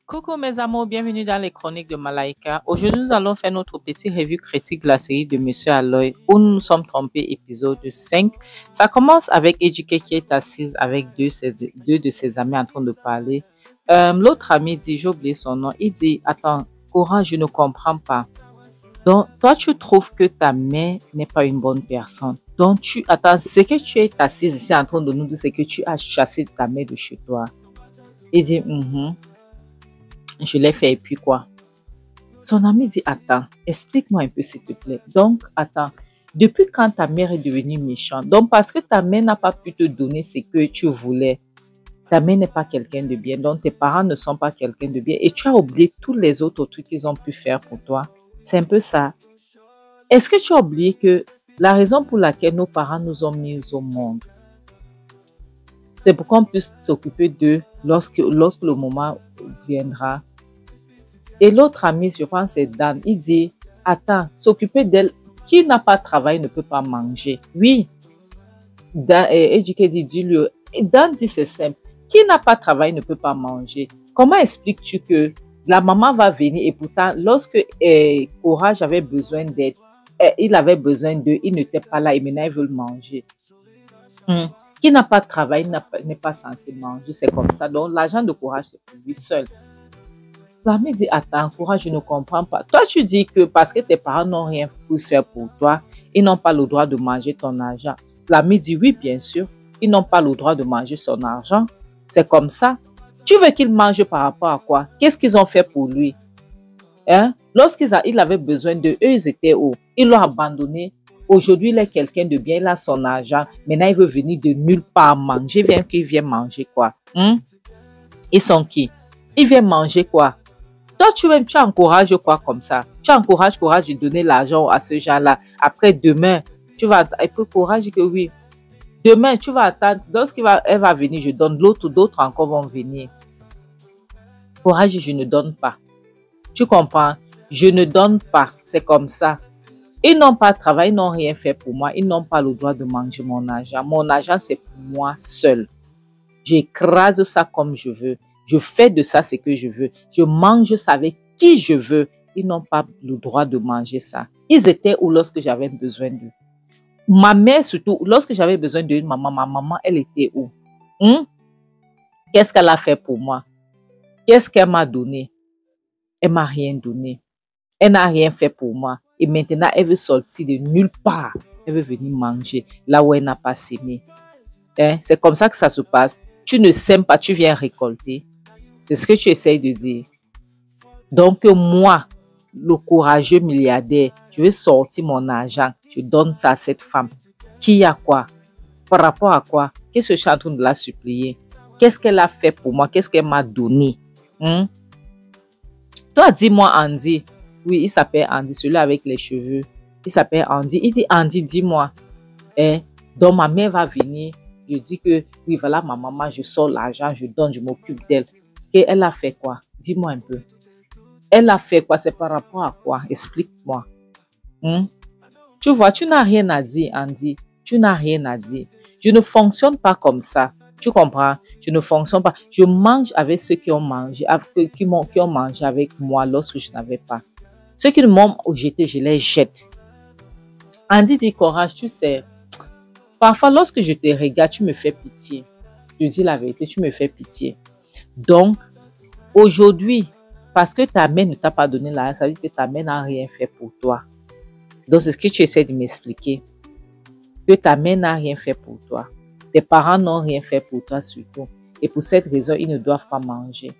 Coucou mes amours, bienvenue dans les chroniques de Malaika. Aujourd'hui, nous allons faire notre petit revue critique de la série de Monsieur Aloy où nous nous sommes trompés, épisode 5. Ça commence avec Ejike qui est assise avec deux de ses amis en train de parler. L'autre ami dit, j'ai oublié son nom, il dit, attends, Cora, je ne comprends pas. Donc, toi, tu trouves que ta mère n'est pas une bonne personne. Donc, attends, ce que tu es assise ici en train de nous dire, c'est que tu as chassé ta mère de chez toi. Il dit, je l'ai fait et puis quoi? Son ami dit, attends, explique-moi un peu s'il te plaît. Donc, attends, depuis quand ta mère est devenue méchante? Donc, parce que ta mère n'a pas pu te donner ce que tu voulais, ta mère n'est pas quelqu'un de bien. Donc, tes parents ne sont pas quelqu'un de bien. Et tu as oublié tous les autres trucs qu'ils ont pu faire pour toi. C'est un peu ça. Est-ce que tu as oublié que la raison pour laquelle nos parents nous ont mis au monde, c'est pour qu'on puisse s'occuper d'eux lorsque le moment viendra? Et l'autre ami, je pense c'est Dan, il dit, attends, s'occuper d'elle, qui n'a pas travaillé ne peut pas manger. Oui, Ejike dit, dis-lui. Dan dit, c'est simple, qui n'a pas travaillé ne peut pas manger. Comment expliques-tu que la maman va venir et pourtant, lorsque Courage avait besoin d'aide, il avait besoin d'eux, il n'était pas là et maintenant ils veulent manger. Qui n'a pas travaillé n'est pas censé manger, c'est comme ça. Donc l'argent de Courage, c'est pour lui seul. L'ami dit, attends, Courage, je ne comprends pas. Toi, tu dis que parce que tes parents n'ont rien pu faire pour toi, ils n'ont pas le droit de manger ton argent. L'ami dit, oui, bien sûr, ils n'ont pas le droit de manger son argent. C'est comme ça. Tu veux qu'ils mangent par rapport à quoi? Qu'est-ce qu'ils ont fait pour lui? Lorsqu'il avait besoin d'eux, eux, ils étaient où? Ils l'ont abandonné. Aujourd'hui, il est quelqu'un de bien, il a son argent. Maintenant, il veut venir de nulle part manger. Qu'il vient manger quoi? Ils sont qui? Ils viennent manger quoi? Toi, tu encourages quoi comme ça? Tu encourages Courage de donner l'argent à ce genre-là. Après, demain, tu vas... Et puis, Courage dit que oui. Demain, tu vas attendre. Elle va venir, je donne. D'autres encore vont venir. Courage, je ne donne pas. Tu comprends? Je ne donne pas. C'est comme ça. Ils n'ont pas travaillé, ils n'ont rien fait pour moi. Ils n'ont pas le droit de manger mon argent. Mon argent, c'est pour moi seul. J'écrase ça comme je veux. Je fais de ça ce que je veux. Je mange ça avec qui je veux. Ils n'ont pas le droit de manger ça. Ils étaient où lorsque j'avais besoin d'eux? Ma mère surtout, lorsque j'avais besoin d'une maman, ma maman, elle était où? Qu'est-ce qu'elle a fait pour moi? Qu'est-ce qu'elle m'a donné? Elle m'a rien donné. Elle n'a rien fait pour moi. Et maintenant, elle veut sortir de nulle part. Elle veut venir manger là où elle n'a pas sémé. C'est comme ça que ça se passe. Tu ne sèmes pas, tu viens récolter. C'est ce que tu essayes de dire. Donc moi, le courageux milliardaire, je vais sortir mon argent. Je donne ça à cette femme. Qui a quoi? Par rapport à quoi? Qu'est-ce que je suis en train de la supplier? Qu'est-ce qu'elle a fait pour moi? Qu'est-ce qu'elle m'a donné? Toi, dis-moi Andy. Oui, il s'appelle Andy, celui avec les cheveux. Il s'appelle Andy. Il dit, Andy, dis-moi. Donc ma mère va venir. Je dis que, oui, voilà ma maman, je sors l'argent, je donne, je m'occupe d'elle. Et elle a fait quoi? Dis-moi un peu. Elle a fait quoi? C'est par rapport à quoi? Explique-moi. Tu vois, tu n'as rien à dire, Andy. Tu n'as rien à dire. Je ne fonctionne pas comme ça. Tu comprends? Je ne fonctionne pas. Je mange avec ceux qui ont mangé, qui ont mangé avec moi lorsque je n'avais pas. Ceux qui m'ont jeté, je les jette. Andy dit, Courage, tu sais, parfois lorsque je te regarde, tu me fais pitié. Je te dis la vérité, tu me fais pitié. Donc, aujourd'hui, parce que ta mère ne t'a pas donné l'argent, ça veut dire que ta mère n'a rien fait pour toi. Donc, c'est ce que tu essaies de m'expliquer. Que ta mère n'a rien fait pour toi. Tes parents n'ont rien fait pour toi surtout. Et pour cette raison, ils ne doivent pas manger.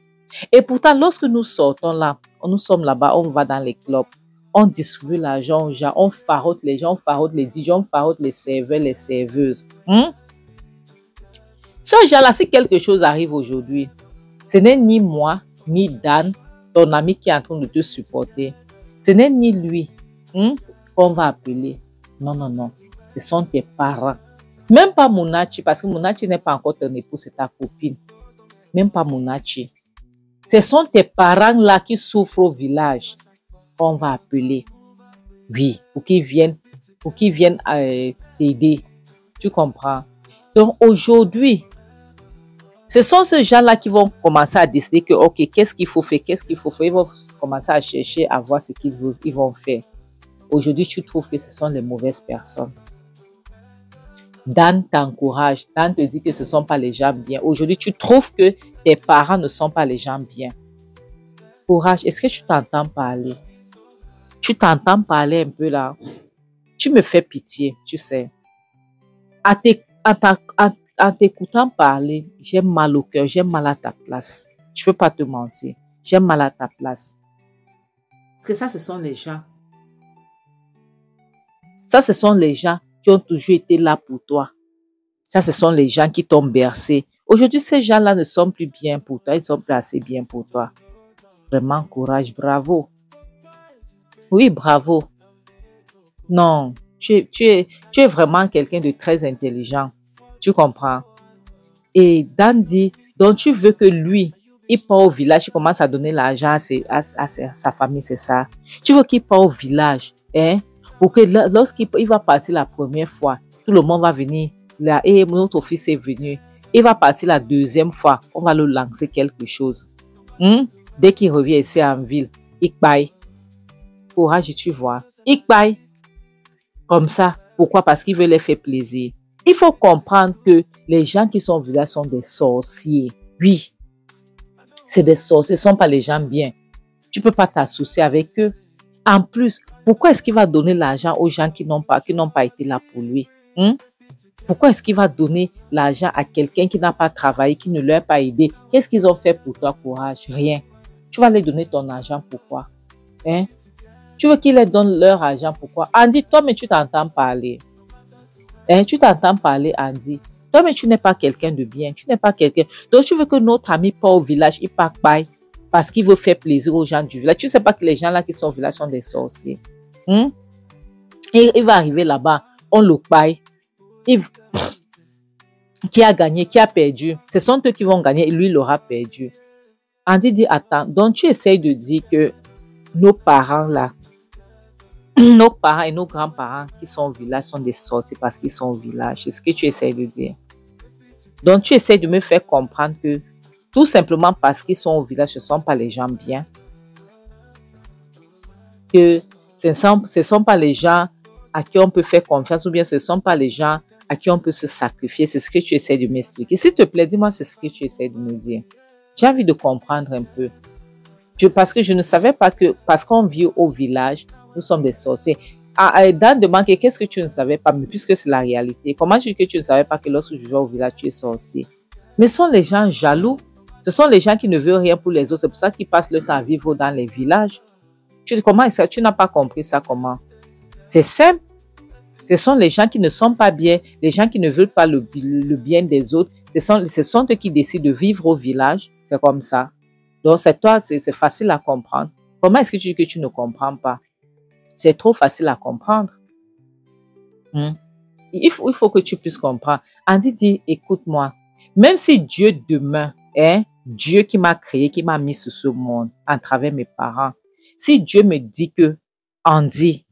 Et pourtant, lorsque nous sortons là, nous sommes là-bas, on va dans les clubs, on distribue l'argent aux gens, on farote les gens, on farote les DJ, on farote les serveurs, les serveuses. Ce genre-là, si quelque chose arrive aujourd'hui, ce n'est ni moi, ni Dan, ton ami qui est en train de te supporter. Ce n'est ni lui qu'on va appeler. Non, non, non. Ce sont tes parents. Même pas Munachi, parce que Munachi n'est pas encore ton époux, c'est ta copine. Même pas Munachi. Ce sont tes parents là qui souffrent au village qu'on va appeler. Oui, pour qu'ils viennent t'aider. Tu comprends? Donc aujourd'hui, Ce sont ces gens-là qui vont commencer à décider que, ok, qu'est-ce qu'il faut faire, qu'est-ce qu'il faut faire. Ils vont commencer à chercher, à voir ce qu'ils vont faire. Aujourd'hui, tu trouves que ce sont les mauvaises personnes. Dan t'encourage, Dan te dit que ce ne sont pas les gens bien. Aujourd'hui, tu trouves que tes parents ne sont pas les gens bien. Courage, est-ce que tu t'entends parler? Tu t'entends parler un peu là? Tu me fais pitié, tu sais. En t'écoutant parler, j'ai mal au cœur, j'ai mal à ta place. Je ne peux pas te mentir. J'ai mal à ta place. Parce que ça, ce sont les gens. Ça, ce sont les gens qui ont toujours été là pour toi. Ça, ce sont les gens qui t'ont bercé. Aujourd'hui, ces gens-là ne sont plus bien pour toi. Ils sont plus assez bien pour toi. Vraiment, courage, bravo. Oui, bravo. Non, tu es vraiment quelqu'un de très intelligent. Tu comprends? Et Dan dit, donc tu veux que lui, il part au village, il commence à donner l'argent à sa famille, c'est ça? Tu veux qu'il parte au village, hein? Pour que lorsqu'il va partir la première fois, tout le monde va venir là, et notre fils est venu. Il va partir la deuxième fois, on va le lancer quelque chose. Dès qu'il revient ici en ville, il paye. Courage, tu vois. Il paye. Comme ça. Pourquoi? Parce qu'il veut les faire plaisir. Il faut comprendre que les gens qui sont au village sont des sorciers. Oui. C'est des sorciers. Ce ne sont pas les gens bien. Tu ne peux pas t'associer avec eux. En plus, pourquoi est-ce qu'il va donner l'argent aux gens qui n'ont pas été là pour lui? Pourquoi est-ce qu'il va donner l'argent à quelqu'un qui n'a pas travaillé, qui ne leur a pas aidé? Qu'est-ce qu'ils ont fait pour toi, courage? Rien. Tu vas leur donner ton argent, pourquoi? Hein? Tu veux qu'ils leur donnent leur argent, pourquoi? Andy, toi, mais tu t'entends parler. Hein? Tu t'entends parler, Andy. Toi, mais tu n'es pas quelqu'un de bien. Tu n'es pas quelqu'un. Donc, tu veux que notre ami part au village, il part paille parce qu'il veut faire plaisir aux gens du village. Tu ne sais pas que les gens là qui sont au village sont des sorciers. Et il va arriver là-bas, on le paille. Qui a gagné, qui a perdu? Ce sont eux qui vont gagner et lui, il aura perdu. Andy dit, attends, donc tu essayes de dire que nos parents là, nos parents et nos grands-parents qui sont au village sont des sorciers parce qu'ils sont au village. C'est ce que tu essaies de dire. Donc tu essaies de me faire comprendre que tout simplement parce qu'ils sont au village, ce ne sont pas les gens bien. Que ce ne sont pas les gens à qui on peut faire confiance ou bien ce ne sont pas les gens à qui on peut se sacrifier. C'est ce que tu essaies de m'expliquer. S'il te plaît, dis-moi c'est ce que tu essaies de me dire. J'ai envie de comprendre un peu. Parce que je ne savais pas que parce qu'on vit au village, nous sommes des sorciers. Dan demande qu'est-ce que tu ne savais pas, mais puisque c'est la réalité, comment tu dis que tu ne savais pas que lorsque je vais au village, tu es sorcier? Mais ce sont les gens jaloux. Ce sont les gens qui ne veulent rien pour les autres. C'est pour ça qu'ils passent le temps à vivre dans les villages. Comment est-ce que tu n'as pas compris ça? Comment? C'est simple. Ce sont les gens qui ne sont pas bien, les gens qui ne veulent pas le bien des autres. Ce sont eux qui décident de vivre au village. C'est comme ça. Donc, c'est facile à comprendre. Comment est-ce que tu dis que tu ne comprends pas? C'est trop facile à comprendre. Il faut que tu puisses comprendre. Andy dit, écoute-moi, même si Dieu demain, Dieu qui m'a créé, qui m'a mis sur ce monde, à travers mes parents, si Dieu me dit que, Andy,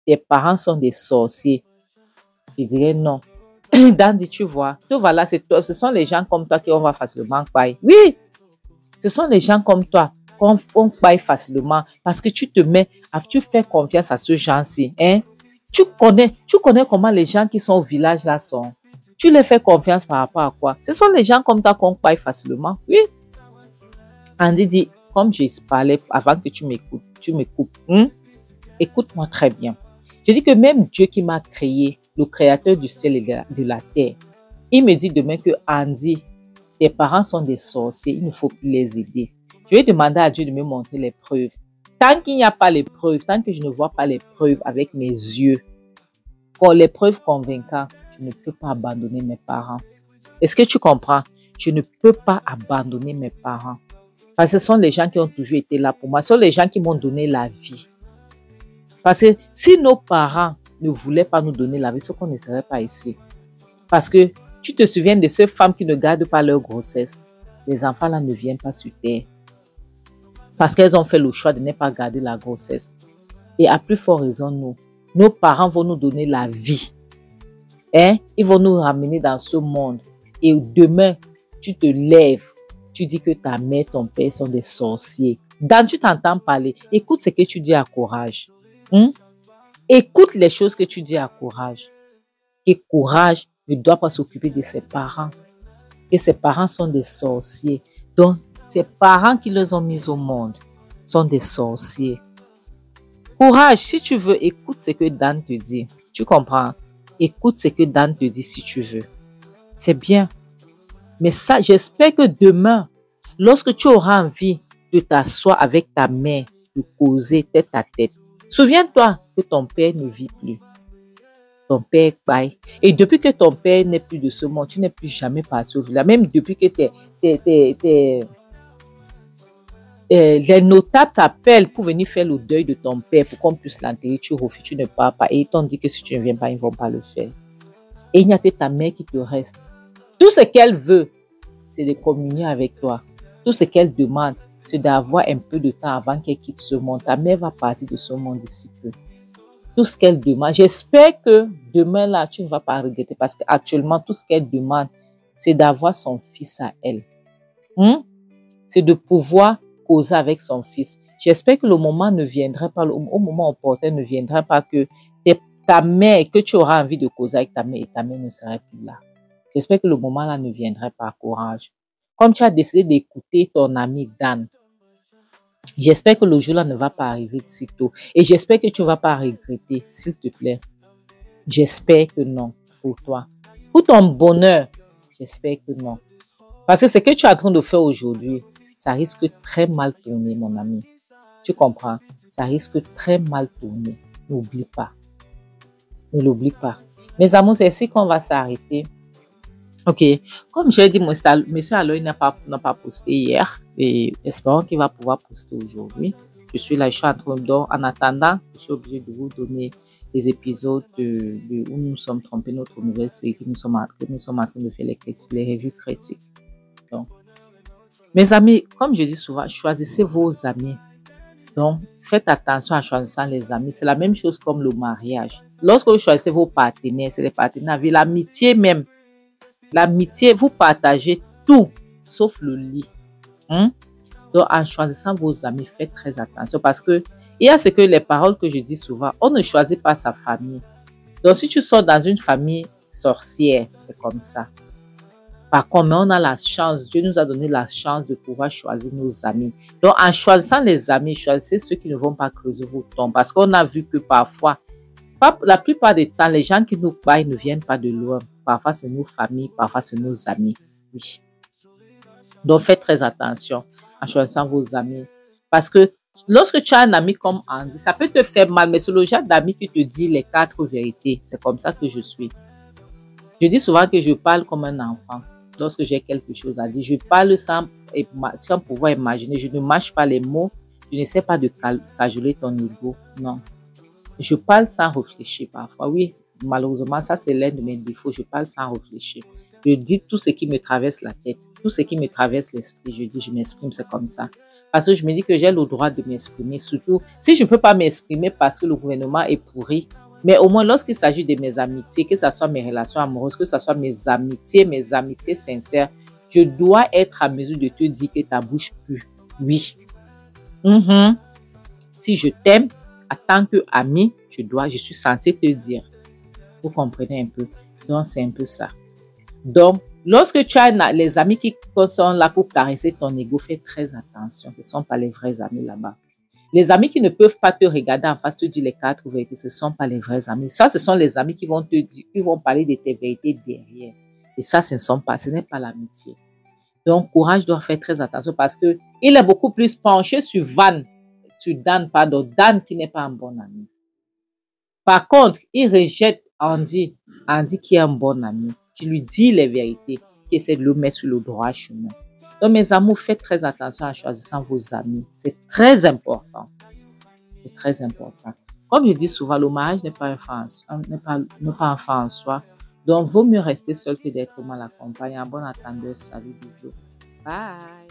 tes parents sont des sorciers, je dirais non. Dandy, tu vois, voilà, ce sont les gens comme toi qui on va facilement payer. Oui, ce sont les gens comme toi qu'on paye facilement parce que tu fais confiance à ce gens-ci. Tu connais comment les gens qui sont au village là sont. Tu les fais confiance par rapport à quoi? Ce sont les gens comme toi qu'on paye facilement. Oui. Andy dit, comme je parlais avant que tu me coupes. Écoute-moi très bien. Je dis que même Dieu qui m'a créé, le créateur du ciel et de la terre, il me dit demain que Andy, tes parents sont des sorciers, il ne faut plus les aider. Je vais demander à Dieu de me montrer les preuves. Tant qu'il n'y a pas les preuves, tant que je ne vois pas les preuves avec mes yeux, les preuves convaincantes, je ne peux pas abandonner mes parents. Est-ce que tu comprends? Je ne peux pas abandonner mes parents. Parce que ce sont les gens qui ont toujours été là pour moi. Ce sont les gens qui m'ont donné la vie. Parce que si nos parents ne voulaient pas nous donner la vie, c'est qu'on ne serait pas ici. Parce que tu te souviens de ces femmes qui ne gardent pas leur grossesse. Les enfants là ne viennent pas sur terre. Parce qu'elles ont fait le choix de ne pas garder la grossesse. Et à plus forte raison, nous, nos parents vont nous donner la vie. Ils vont nous ramener dans ce monde. Et demain, tu te lèves, tu dis que ta mère, ton père sont des sorciers. Dan, tu t'entends parler. Écoute ce que tu dis à Courage. Écoute les choses que tu dis à Courage. Que Courage ne doit pas s'occuper de ses parents. Que ses parents sont des sorciers. Donc, ses parents qui les ont mis au monde sont des sorciers. Courage, si tu veux, écoute ce que Dan te dit. Tu comprends? Écoute ce que Dan te dit si tu veux. C'est bien. Mais ça, j'espère que demain, lorsque tu auras envie de t'asseoir avec ta mère, de causer tête à tête, souviens-toi que ton père ne vit plus. Ton père bye. Et depuis que ton père n'est plus de ce monde, tu n'es plus jamais parti au village. Même depuis que les notables t'appellent pour venir faire le deuil de ton père, pour qu'on puisse l'enterrer, tu refuses, tu ne pars pas. Et ils t'ont dit que si tu ne viens pas, ils ne vont pas le faire. Et il n'y a que ta mère qui te reste. Tout ce qu'elle veut, c'est de communier avec toi. Tout ce qu'elle demande, c'est d'avoir un peu de temps avant qu'elle quitte ce monde. Ta mère va partir de ce monde d'ici peu. Tout ce qu'elle demande, j'espère que demain là, tu ne vas pas regretter parce qu'actuellement, tout ce qu'elle demande, c'est d'avoir son fils à elle. C'est de pouvoir causer avec son fils. J'espère que le moment ne viendra pas, au moment opportun ne viendra pas que ta mère, que tu auras envie de causer avec ta mère et ta mère ne sera plus là. J'espère que le moment là ne viendra pas. Courage. Comme tu as décidé d'écouter ton ami Dan, j'espère que le jour là ne va pas arriver si tôt. Et j'espère que tu ne vas pas regretter, s'il te plaît. J'espère que non, pour toi. Pour ton bonheur, j'espère que non. Parce que ce que tu es en train de faire aujourd'hui, ça risque très mal tourner, mon ami. Tu comprends? Ça risque très mal tourner. N'oublie pas. Ne l'oublie pas. Mes amours, c'est ici qu'on va s'arrêter. Ok. Comme j'ai dit, monsieur Aloy n'a pas posté hier. Et espérons qu'il va pouvoir poster aujourd'hui. Je suis là, je suis en train en attendant, je suis obligée de vous donner les épisodes où nous sommes trompés, notre nouvelle série que nous sommes en train de faire les revues critiques. Donc, mes amis, comme je dis souvent, choisissez vos amis. Donc, faites attention à choisir les amis. C'est la même chose comme le mariage. Lorsque vous choisissez vos partenaires, c'est les partenaires avec l'amitié même. L'amitié, vous partagez tout, sauf le lit. Donc, en choisissant vos amis, faites très attention parce que il y a ce que les paroles que je dis souvent, on ne choisit pas sa famille. Donc, si tu sors dans une famille sorcière, c'est comme ça. Par contre, on a la chance, Dieu nous a donné la chance de pouvoir choisir nos amis. Donc, en choisissant les amis, choisissez ceux qui ne vont pas creuser vos tombes. Parce qu'on a vu que parfois, la plupart des temps, les gens qui nous baillent ne viennent pas de loin. Parfois, c'est nos familles, parfois, c'est nos amis. Oui. Donc, faites très attention en choisissant vos amis. Parce que lorsque tu as un ami comme Andy, ça peut te faire mal, mais c'est le genre d'amis qui te dit les 4 vérités. C'est comme ça que je suis. Je dis souvent que je parle comme un enfant. Lorsque j'ai quelque chose à dire, je parle sans pouvoir imaginer. Je ne mâche pas les mots. Je n'essaie pas de cajoler ton ego. Non. Je parle sans réfléchir parfois. Oui, malheureusement, ça c'est l'un de mes défauts. Je parle sans réfléchir. Je dis tout ce qui me traverse la tête, tout ce qui me traverse l'esprit. Je dis, je m'exprime, c'est comme ça. Parce que je me dis que j'ai le droit de m'exprimer. Surtout, si je ne peux pas m'exprimer parce que le gouvernement est pourri, mais au moins lorsqu'il s'agit de mes amitiés, que ce soit mes relations amoureuses, que ce soit mes amitiés sincères, je dois être à mesure de te dire que ta bouche pue. Oui. Si je t'aime, en tant qu'ami, je suis censée te dire. Vous comprenez un peu? Donc, c'est un peu ça. Donc, lorsque tu as les amis qui sont là pour caresser ton ego, fais très attention. Ce ne sont pas les vrais amis là-bas. Les amis qui ne peuvent pas te regarder en face, te dire les 4 vérités, ce ne sont pas les vrais amis. Ça, ce sont les amis qui vont te dire, qui vont parler de tes vérités derrière. Et ça, ce n'est pas l'amitié. Donc, Courage doit faire très attention parce que il est beaucoup plus penché sur Dan qui n'est pas un bon ami. Par contre, il rejette Andy qui est un bon ami, qui lui dit les vérités, qui essaie de le mettre sur le droit chemin. Donc, mes amours, faites très attention à choisir vos amis. C'est très important. C'est très important. Comme je dis souvent, le mariage n'est pas un fin en soi. Donc, vaut mieux rester seul que d'être mal accompagné. En bon attendant, salut, bisous. Bye.